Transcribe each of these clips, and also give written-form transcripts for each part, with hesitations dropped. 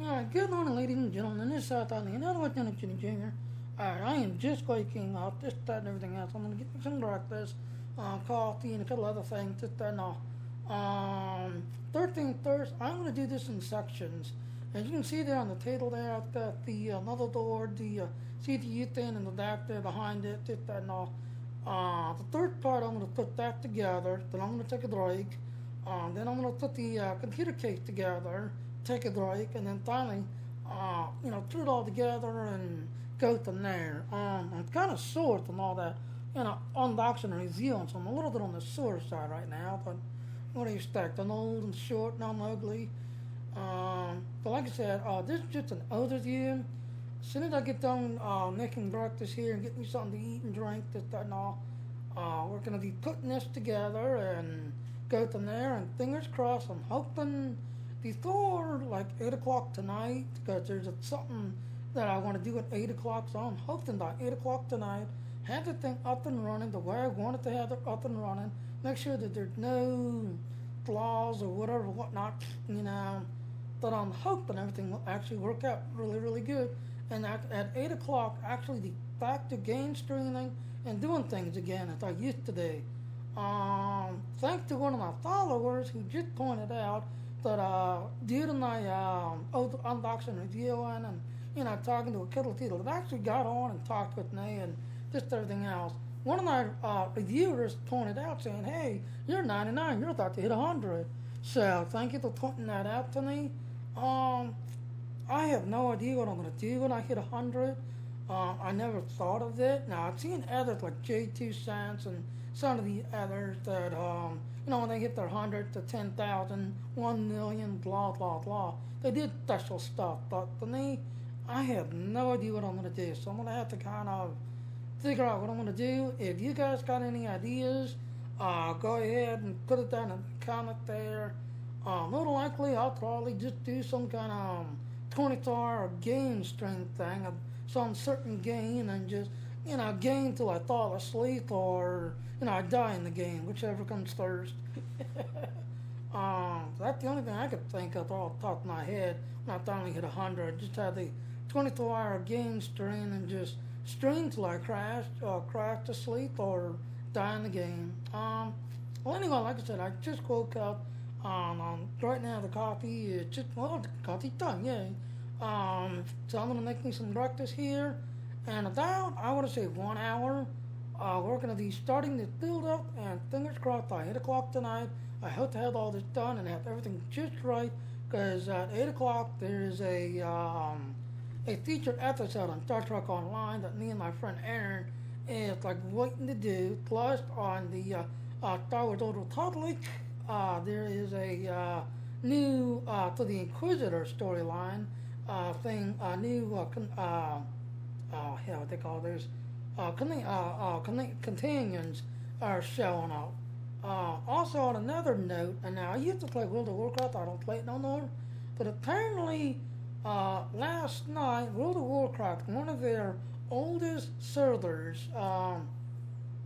Alright, good morning, ladies and gentlemen. This is South Island, another Lieutenant Jimmy Jr. Alright, I am just waking up, this, that, and everything else. I'm going to get me some breakfast, coffee, and a couple other things, this, that, and all. 13th Thursday, I'm going to do this in sections. As you can see there on the table there, I've got the another door, the CPU thing, and the DAC there behind it, this, that, and all. The third part, I'm going to put that together. Then I'm going to take a break. Then I'm going to put the computer case together, take a break, and then finally, put it all together and go from there. I'm kind of sore and all that, unboxing and reviewing, so I'm a little bit on the sore side right now, but what do you expect? I'm old and short and I'm ugly. But like I said, this is just an overview. As soon as I get done making breakfast here and get me something to eat and drink, this, that, and all, we're going to be putting this together and go from there. And fingers crossed, I'm hoping before like 8 o'clock tonight, because there's something that I want to do at 8 o'clock. So I'm hoping by 8 o'clock tonight, have the thing up and running the way I want it to have it up and running. Make sure that there's no flaws or whatever, whatnot, But I'm hoping everything will actually work out really, really good. And at 8 o'clock, actually be back to game streaming and doing things again as I used to do. Thanks to one of my followers who just pointed out that due to my unboxing reviewing and talking to a couple of people that actually got on and talked with me and just everything else, one of my reviewers pointed out saying, hey, you're 99, you're about to hit 100. So thank you for pointing that out to me. I have no idea what I'm going to do when I hit 100. I never thought of it. Now, I've seen others like J2 Sense and some of the others that, when they hit their 100 to 10,000, 1 million, blah, blah, blah. They did special stuff. But for me, I have no idea what I'm going to do. So I'm going to have to kind of figure out what I'm going to do. If you guys got any ideas, go ahead and put it down in the comment there. More than likely, I'll probably just do some kind of 24-hour game stream thing of some certain game and just, game till I fall asleep or, I die in the game, whichever comes first. That's the only thing I could think of off the top of my head when I finally hit 100. Just have the 24-hour game stream and just stream till I crash to sleep or die in the game. Well, anyway, like I said, I just woke up. Right now the coffee is just, the coffee's done, yay. So I'm going to make me some breakfast here. And about, I want to say 1 hour, we're going to be starting this build up. And fingers crossed by 8 o'clock tonight, I hope to have all this done and have everything just right. Because at 8 o'clock there is a featured episode on Star Trek Online that me and my friend Aaron is like waiting to do. Plus on the Star Wars Old Republic, there is a new for the Inquisitor storyline thing, a new what they call this, companions are showing up. Also on another note, and now I used to play World of Warcraft, I don't play it no more, but apparently last night World of Warcraft, one of their oldest servers, I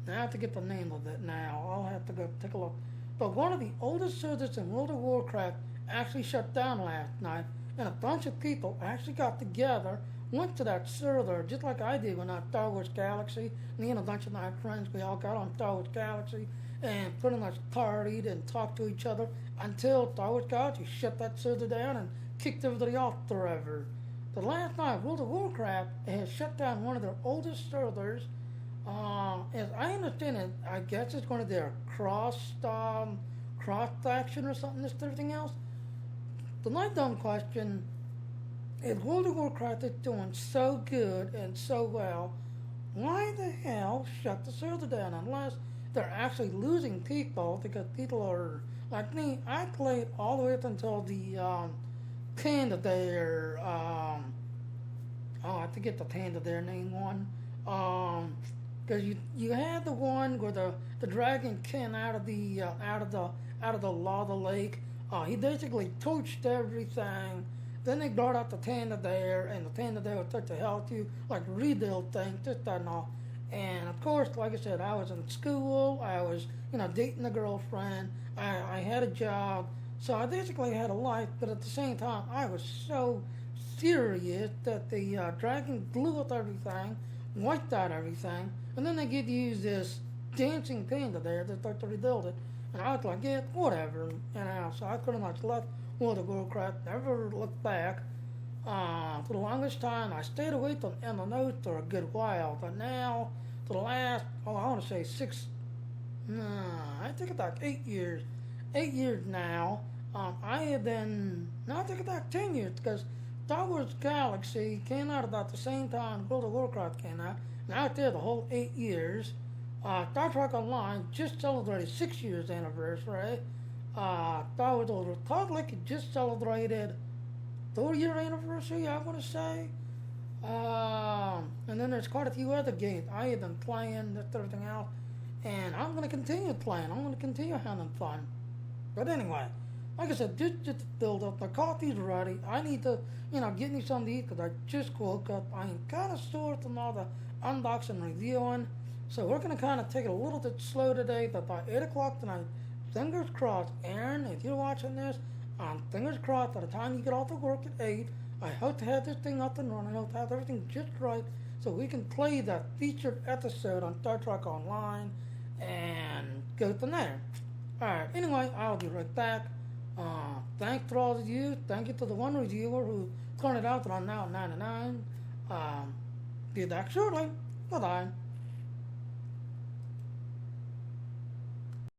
have to get the name of it now, I'll have to go take a look. But one of the oldest servers in World of Warcraft actually shut down last night, and a bunch of people actually got together, went to that server, just like I did when I Star Wars Galaxy. Me and a bunch of my friends, we all got on Star Wars Galaxy and pretty much partied and talked to each other until Star Wars Galaxy shut that server down and kicked everybody off forever. But last night, World of Warcraft has shut down one of their oldest servers. As I understand it, I guess it's going to be a cross faction or something, this everything else. The my dumb question, if World of Warcraft is doing so good and so well, why the hell shut the server down unless they're actually losing people because people are, like me, I played all the way up until the Panda Dare, I forget the Panda Dare name one, because you had the one where the dragon came out of the lava lake. He basically touched everything. Then they brought out the Panda Dare, and the Panda Dare would start to help you, like rebuild things, just that and all. And of course, like I said, I was in school, I was, dating a girlfriend, I had a job, so I basically had a life, but at the same time, I was so theory is that the dragon blew up everything, wiped out everything, and then they get to use this dancing panda there to start to rebuild it. And I was like, yeah, whatever, so I pretty much left with the bureaucrat, never looked back. For the longest time, I stayed away from in the notes for a good while, but now, for the last, I want to say I think it's like 8 years. 8 years now, I have been, no, I think it's like 10 years, because Star Wars Galaxy came out about the same time World of Warcraft came out, and out there the whole 8 years. Star Trek Online just celebrated 6 years anniversary. Star Wars The Old Republic just celebrated 4-year anniversary, I want to say. And then there's quite a few other games I have been playing, that's everything else. And I'm going to continue playing. I'm going to continue having fun. But anyway, like I said, just build up. The coffee's ready. I need to, get me something to eat because I just woke up. I am kind of sore from all the unboxing and reviewing. So we're going to kind of take it a little bit slow today. But by 8 o'clock tonight, fingers crossed, Aaron, if you're watching this, fingers crossed, by the time you get off of work at 8, I hope to have this thing up and running. I hope to have everything just right so we can play that featured episode on Star Trek Online and go from there. Alright, anyway, I'll be right back. Thanks to all of you. Thank you to the one reviewer who pointed out that I'm now at 99. Be back shortly. Bye-bye.